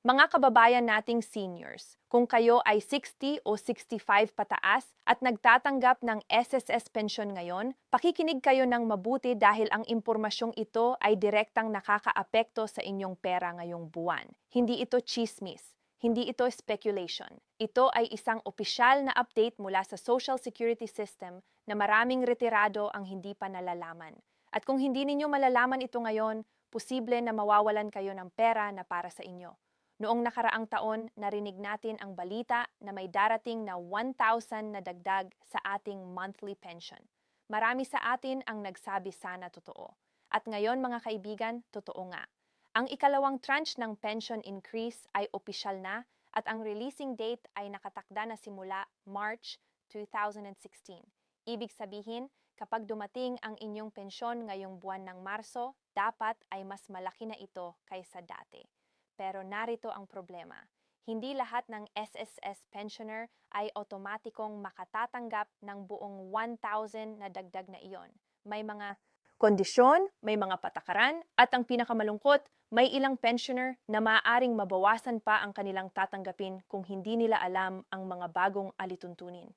Mga kababayan nating seniors, kung kayo ay 60 o 65 pataas at nagtatanggap ng SSS pension ngayon, pakikinig kayo ng mabuti dahil ang impormasyong ito ay direktang nakakaapekto sa inyong pera ngayong buwan. Hindi ito chismis, hindi ito speculation. Ito ay isang opisyal na update mula sa Social Security System na maraming retirado ang hindi pa nalalaman. At kung hindi ninyo malalaman ito ngayon, posible na mawawalan kayo ng pera na para sa inyo. Noong nakaraang taon, narinig natin ang balita na may darating na 1,000 na dagdag sa ating monthly pension. Marami sa atin ang nagsabi sana totoo. At ngayon mga kaibigan, totoo nga. Ang ikalawang tranche ng pension increase ay opisyal na at ang releasing date ay nakatakda na simula March 2016. Ibig sabihin, kapag dumating ang inyong pensyon ngayong buwan ng Marso, dapat ay mas malaki na ito kaysa dati. Pero narito ang problema. Hindi lahat ng SSS pensioner ay otomatikong makatatanggap ng buong 1,000 na dagdag na iyon. May mga kondisyon, may mga patakaran, at ang pinakamalungkot, may ilang pensioner na maaaring mabawasan pa ang kanilang tatanggapin kung hindi nila alam ang mga bagong alituntunin.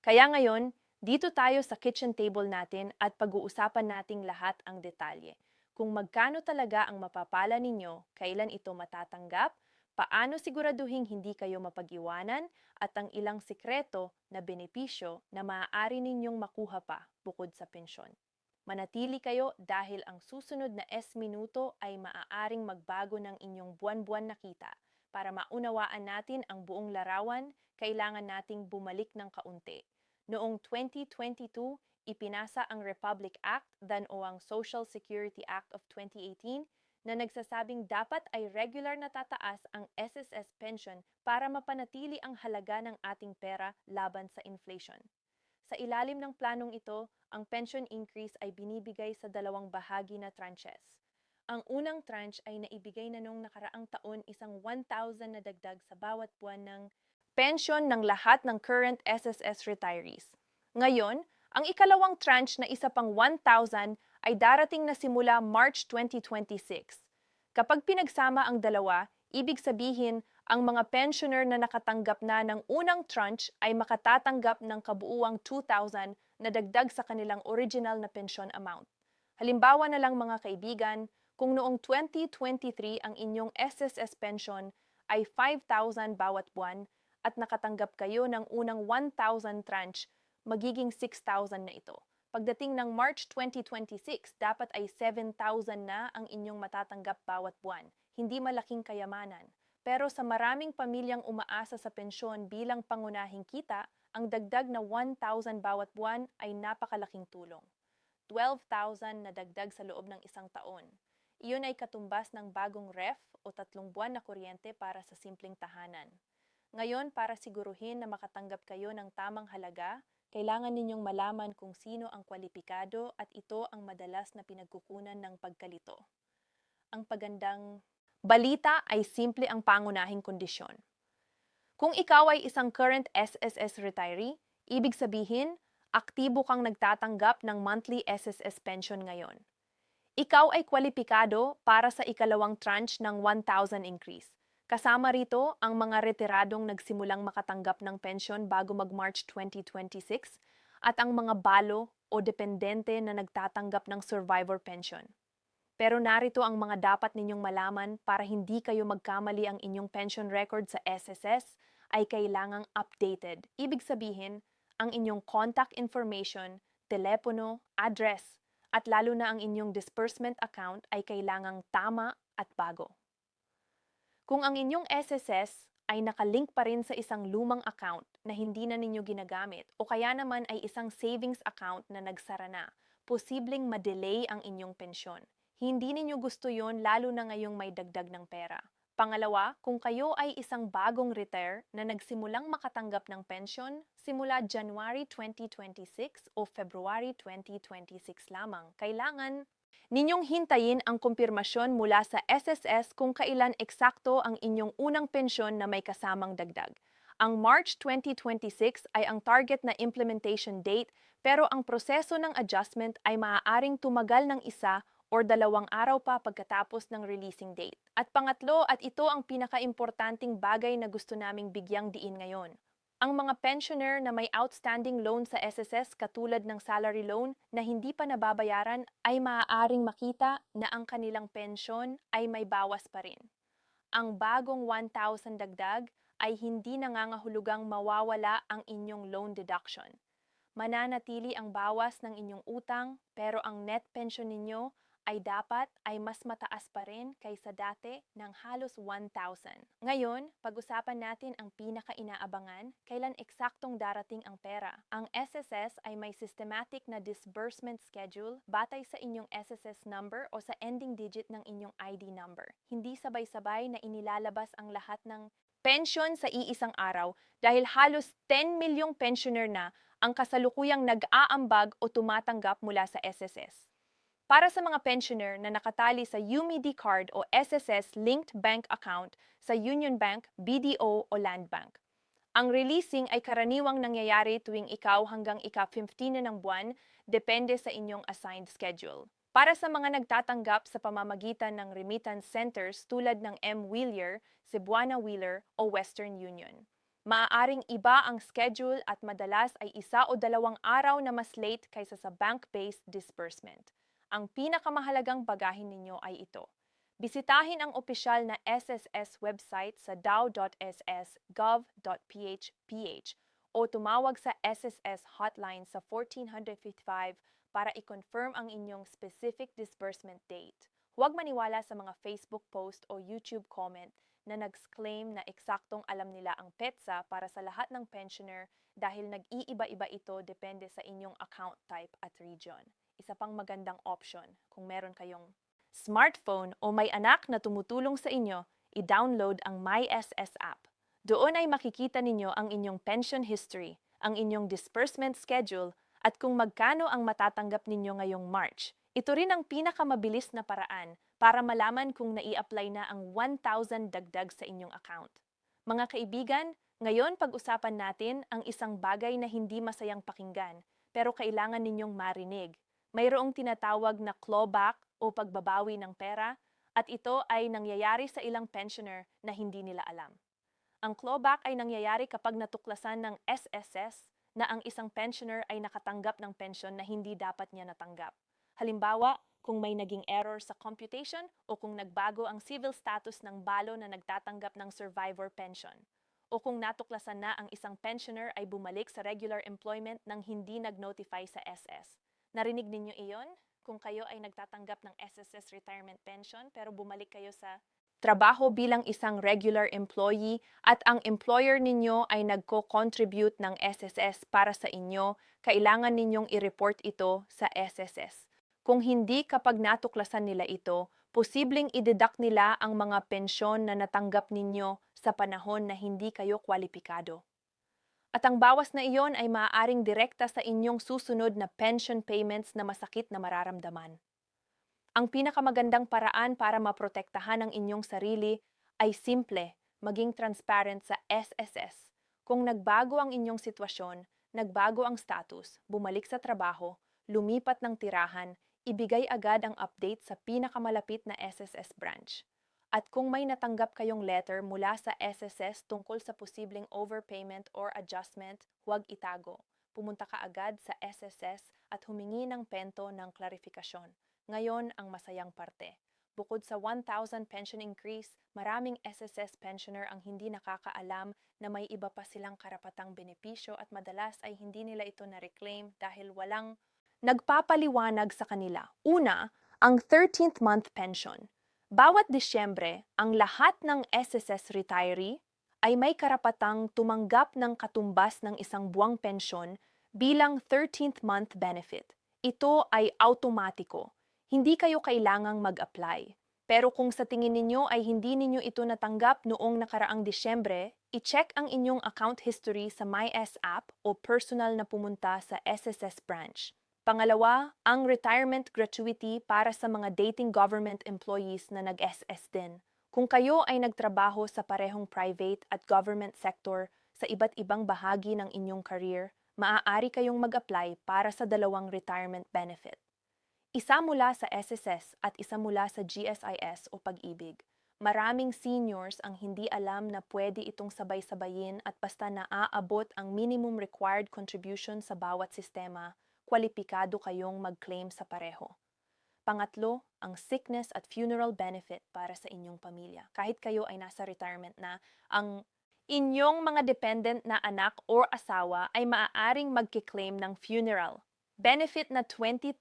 Kaya ngayon, dito tayo sa kitchen table natin at pag-uusapan nating lahat ang detalye. Kung magkano talaga ang mapapala ninyo, kailan ito matatanggap, paano siguraduhin hindi kayo mapag-iwanan, at ang ilang sikreto na benepisyo na maaari ninyong makuha pa bukod sa pensyon. Manatili kayo dahil ang susunod na minuto ay maaaring magbago ng inyong buwan-buwan na kita. Para maunawaan natin ang buong larawan, kailangan nating bumalik ng kaunti. Noong 2022, ipinasa ang Republic Act o ang Social Security Act of 2018 na nagsasabing dapat ay regular na tataas ang SSS pension para mapanatili ang halaga ng ating pera laban sa inflation. Sa ilalim ng planong ito, ang pension increase ay binibigay sa dalawang bahagi na tranches. Ang unang tranche ay naibigay na noong nakaraang taon isang 1,000 na dagdag sa bawat buwan ng pension ng lahat ng current SSS retirees. Ngayon, ang ikalawang tranche na isa pang 1,000 ay darating na simula March 2026. Kapag pinagsama ang dalawa, ibig sabihin ang mga pensioner na nakatanggap na ng unang tranche ay makatatanggap ng kabuuang 2,000 na dagdag sa kanilang original na pension amount. Halimbawa na lang mga kaibigan, kung noong 2023 ang inyong SSS pension ay 5,000 bawat buwan at nakatanggap kayo ng unang 1,000 tranche, magiging 6,000 na ito. Pagdating ng March 2026, dapat ay 7,000 na ang inyong matatanggap bawat buwan. Hindi malaking kayamanan. Pero sa maraming pamilyang umaasa sa pensyon bilang pangunahing kita, ang dagdag na 1,000 bawat buwan ay napakalaking tulong. 12,000 na dagdag sa loob ng isang taon. Iyon ay katumbas ng bagong ref o 3 buwan na kuryente para sa simpleng tahanan. Ngayon, para siguruhin na makatanggap kayo ng tamang halaga, kailangan ninyong malaman kung sino ang kwalipikado at ito ang madalas na pinagkukunan ng pagkalito. Ang pagandang balita ay simple ang pangunahing kondisyon. Kung ikaw ay isang current SSS retiree, ibig sabihin, aktibo kang nagtatanggap ng monthly SSS pension ngayon. Ikaw ay kwalipikado para sa ikalawang tranche ng 1,000 increase. Kasama rito ang mga retiradong nagsimulang makatanggap ng pensyon bago mag-March 2026 at ang mga balo o dependente na nagtatanggap ng survivor pension. Pero narito ang mga dapat ninyong malaman para hindi kayo magkamali. Ang inyong pension record sa SSS ay kailangang updated. Ibig sabihin, ang inyong contact information, telepono, address, at lalo na ang inyong disbursement account ay kailangang tama at bago. Kung ang inyong SSS ay nakalink pa rin sa isang lumang account na hindi na ninyo ginagamit o kaya naman ay isang savings account na nagsara na, posibleng ma-delay ang inyong pensyon. Hindi ninyo gusto yon lalo na ngayong may dagdag ng pera. Pangalawa, kung kayo ay isang bagong retire na nagsimulang makatanggap ng pensyon simula January 2026 o February 2026 lamang, kailangan ninyong hintayin ang kumpirmasyon mula sa SSS kung kailan eksakto ang inyong unang pensyon na may kasamang dagdag. Ang March 2026 ay ang target na implementation date, pero ang proseso ng adjustment ay maaaring tumagal ng 1 or 2 araw pa pagkatapos ng releasing date. At pangatlo, at ito ang pinaka-importanting bagay na gusto naming bigyang diin ngayon. Ang mga pensioner na may outstanding loan sa SSS katulad ng salary loan na hindi pa nababayaran ay maaaring makita na ang kanilang pensyon ay may bawas pa rin. Ang bagong 1,000 dagdag ay hindi nangangahulugang mawawala ang inyong loan deduction. Mananatili ang bawas ng inyong utang pero ang net pension ninyo ay dapat ay mas mataas pa rin kaysa dati ng halos 1,000. Ngayon, pag-usapan natin ang pinaka-inaabangan, kailan eksaktong darating ang pera. Ang SSS ay may systematic na disbursement schedule batay sa inyong SSS number o sa ending digit ng inyong ID number. Hindi sabay-sabay na inilalabas ang lahat ng pension sa iisang araw dahil halos 10 milyong pensioner na ang kasalukuyang nag-aambag o tumatanggap mula sa SSS. Para sa mga pensioner na nakatali sa UMID card o SSS linked bank account sa Union Bank, BDO o Land Bank. Ang releasing ay karaniwang nangyayari tuwing ikaw hanggang ika-15 na ng buwan, depende sa inyong assigned schedule. Para sa mga nagtatanggap sa pamamagitan ng remittance centers tulad ng M. Wheeler, Cebuana Wheeler o Western Union. Maaaring iba ang schedule at madalas ay 1 o 2 araw na mas late kaysa sa bank-based disbursement. Ang pinakamahalagang bagahin ninyo ay ito. Bisitahin ang opisyal na SSS website sa dao.ss.gov.ph o tumawag sa SSS hotline sa 1455 para i-confirm ang inyong specific disbursement date. Huwag maniwala sa mga Facebook post o YouTube comment na nag-claim na eksaktong alam nila ang petsa para sa lahat ng pensioner dahil nag-iiba-iba ito depende sa inyong account type at region. Isa pang magandang option kung meron kayong smartphone o may anak na tumutulong sa inyo, i-download ang MySS app. Doon ay makikita ninyo ang inyong pension history, ang inyong disbursement schedule, at kung magkano ang matatanggap ninyo ngayong March. Ito rin ang pinakamabilis na paraan para malaman kung nai-apply na ang 1,000 dagdag sa inyong account. Mga kaibigan, ngayon pag-usapan natin ang isang bagay na hindi masayang pakinggan, pero kailangan ninyong marinig. Mayroong tinatawag na clawback o pagbabawi ng pera, at ito ay nangyayari sa ilang pensioner na hindi nila alam. Ang clawback ay nangyayari kapag natuklasan ng SSS na ang isang pensioner ay nakatanggap ng pensyon na hindi dapat niya natanggap. Halimbawa, kung may naging error sa computation o kung nagbago ang civil status ng balo na nagtatanggap ng survivor pension. O kung natuklasan na ang isang pensioner ay bumalik sa regular employment nang hindi nag-notify sa SS. Narinig ninyo iyon? Kung kayo ay nagtatanggap ng SSS retirement pension pero bumalik kayo sa trabaho bilang isang regular employee at ang employer ninyo ay nagko-contribute ng SSS para sa inyo, kailangan ninyong i-report ito sa SSS. Kung hindi kapag natuklasan nila ito, posibleng i-deduct nila ang mga pensyon na natanggap ninyo sa panahon na hindi kayo kwalipikado. At ang bawas na iyon ay maaaring direkta sa inyong susunod na pension payments na masakit na mararamdaman. Ang pinakamagandang paraan para maprotektahan ang inyong sarili ay simple, maging transparent sa SSS. Kung nagbago ang inyong sitwasyon, nagbago ang status, bumalik sa trabaho, lumipat ng tirahan, ibigay agad ang update sa pinakamalapit na SSS branch. At kung may natanggap kayong letter mula sa SSS tungkol sa posibleng overpayment or adjustment, huwag itago. Pumunta ka agad sa SSS at humingi ng pento ng klarifikasyon. Ngayon ang masayang parte. Bukod sa 1,000 pension increase, maraming SSS pensioner ang hindi nakakaalam na may iba pa silang karapatang benepisyo at madalas ay hindi nila ito na-reclaim dahil walang nagpapaliwanag sa kanila. Una, ang 13th month pension. Bawat Disyembre, ang lahat ng SSS retiree ay may karapatang tumanggap ng katumbas ng isang buwang pensyon bilang 13th month benefit. Ito ay automatiko. Hindi kayo kailangang mag-apply. Pero kung sa tingin ninyo ay hindi ninyo ito natanggap noong nakaraang Disyembre, i-check ang inyong account history sa MyS app o personal na pumunta sa SSS branch. Pangalawa, ang retirement gratuity para sa mga dating government employees na nag-SS din. Kung kayo ay nagtrabaho sa parehong private at government sector sa iba't ibang bahagi ng inyong career, maaari kayong mag-apply para sa dalawang retirement benefit. Isa mula sa SSS at isa mula sa GSIS o Pag-ibig. Maraming seniors ang hindi alam na pwede itong sabay-sabayin at basta naaabot ang minimum required contribution sa bawat sistema, kwalipikado kayong mag-claim sa pareho. Pangatlo, ang sickness at funeral benefit para sa inyong pamilya. Kahit kayo ay nasa retirement na, ang inyong mga dependent na anak or asawa ay maaaring magkiklaim ng funeral benefit na 20,000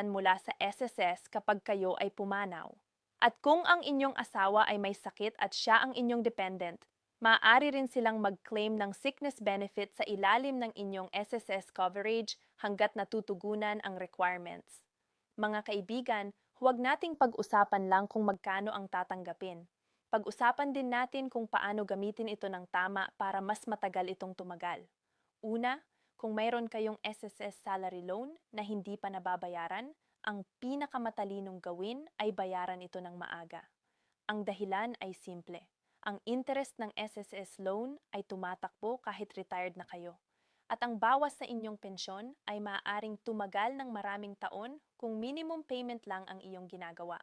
mula sa SSS kapag kayo ay pumanaw. At kung ang inyong asawa ay may sakit at siya ang inyong dependent, maaari rin silang mag-claim ng sickness benefit sa ilalim ng inyong SSS coverage hanggat natutugunan ang requirements. Mga kaibigan, huwag nating pag-usapan lang kung magkano ang tatanggapin. Pag-usapan din natin kung paano gamitin ito ng tama para mas matagal itong tumagal. Una, kung mayroon kayong SSS salary loan na hindi pa nababayaran, ang pinakamatalinong gawin ay bayaran ito ng maaga. Ang dahilan ay simple. Ang interest ng SSS loan ay tumatakbo kahit retired na kayo. At ang bawas sa inyong pensyon ay maaaring tumagal ng maraming taon kung minimum payment lang ang iyong ginagawa.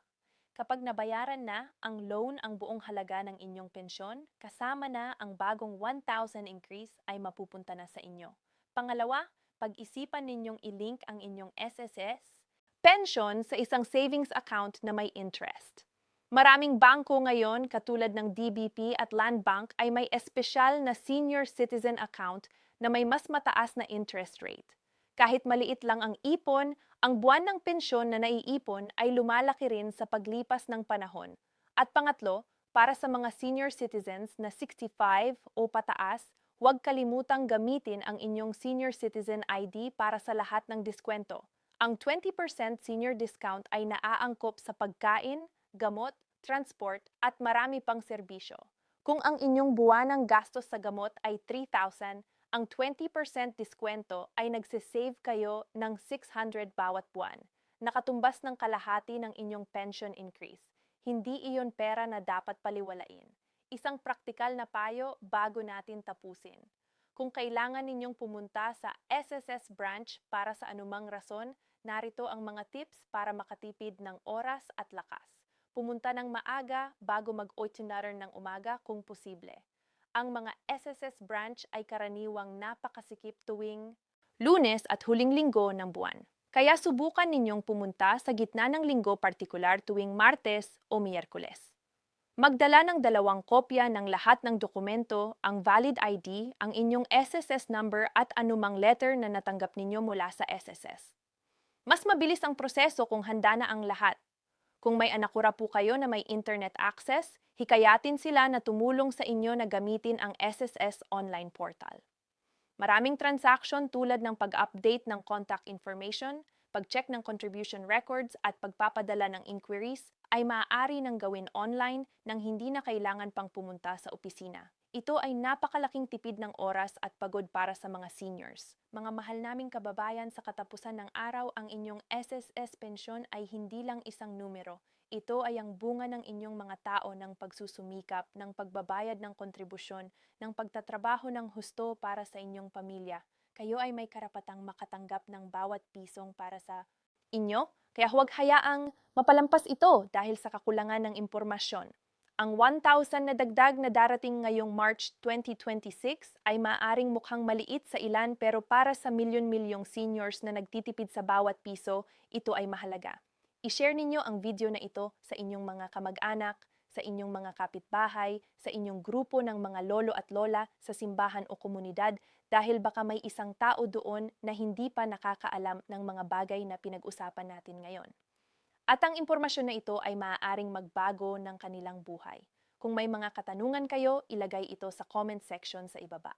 Kapag nabayaran na ang loan ang buong halaga ng inyong pensyon, kasama na ang bagong 1,000 increase ay mapupunta na sa inyo. Pangalawa, pag-isipan ninyong i-link ang inyong SSS pension sa isang savings account na may interest. Maraming bangko ngayon katulad ng DBP at Land Bank ay may espesyal na senior citizen account na may mas mataas na interest rate. Kahit maliit lang ang ipon, ang buwan ng pensyon na naiipon ay lumalaki rin sa paglipas ng panahon. At pangatlo, para sa mga senior citizens na 65 o pataas, huwag kalimutang gamitin ang inyong senior citizen ID para sa lahat ng diskwento. Ang 20% senior discount ay naaangkop sa pagkain, gamot, transport at marami pang serbisyo. Kung ang inyong buwanang gastos sa gamot ay 3,000, ang 20% diskwento ay nagsisave kayo ng 600 bawat buwan. Nakatumbas ng kalahati ng inyong pension increase. Hindi iyon pera na dapat paliwalain. Isang praktikal na payo bago natin tapusin. Kung kailangan ninyong pumunta sa SSS branch para sa anumang rason, narito ang mga tips para makatipid ng oras at lakas. Pumunta ng maaga bago mag-ordinary ng umaga kung posible. Ang mga SSS branch ay karaniwang napakasikip tuwing Lunes at huling linggo ng buwan. Kaya subukan ninyong pumunta sa gitna ng linggo partikular tuwing Martes o Miyerkules. Magdala ng 2 kopya ng lahat ng dokumento, ang valid ID, ang inyong SSS number at anumang letter na natanggap ninyo mula sa SSS. Mas mabilis ang proseso kung handa na ang lahat. Kung may anakura po kayo na may internet access, hikayatin sila na tumulong sa inyo na gamitin ang SSS online portal. Maraming transaction tulad ng pag-update ng contact information, pag-check ng contribution records at pagpapadala ng inquiries ay maaari nang gawin online nang hindi na kailangan pang pumunta sa opisina. Ito ay napakalaking tipid ng oras at pagod para sa mga seniors. Mga mahal naming kababayan, sa katapusan ng araw, ang inyong SSS pensyon ay hindi lang isang numero. Ito ay ang bunga ng inyong mga tao ng pagsusumikap, ng pagbabayad ng kontribusyon, ng pagtatrabaho ng husto para sa inyong pamilya. Kayo ay may karapatang makatanggap ng bawat pisong para sa inyo, kaya huwag hayaang mapalampas ito dahil sa kakulangan ng impormasyon. Ang 1,000 na dagdag na darating ngayong March 2026 ay maaaring mukhang maliit sa ilan, pero para sa milyon-milyong seniors na nagtitipid sa bawat piso, ito ay mahalaga. I-share ninyo ang video na ito sa inyong mga kamag-anak, sa inyong mga kapitbahay, sa inyong grupo ng mga lolo at lola sa simbahan o komunidad, dahil baka may isang tao doon na hindi pa nakakaalam ng mga bagay na pinag-usapan natin ngayon. At ang impormasyon na ito ay maaaring magbago ng kanilang buhay. Kung may mga katanungan kayo, ilagay ito sa comment section sa ibaba.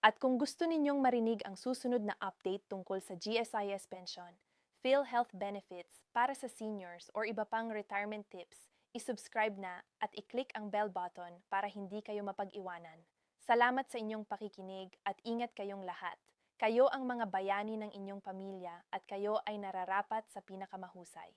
At kung gusto ninyong marinig ang susunod na update tungkol sa GSIS pension, PhilHealth benefits para sa seniors or iba pang retirement tips, isubscribe na at i-click ang bell button para hindi kayo mapag-iwanan. Salamat sa inyong pakikinig at ingat kayong lahat. Kayo ang mga bayani ng inyong pamilya at kayo ay nararapat sa pinakamahusay.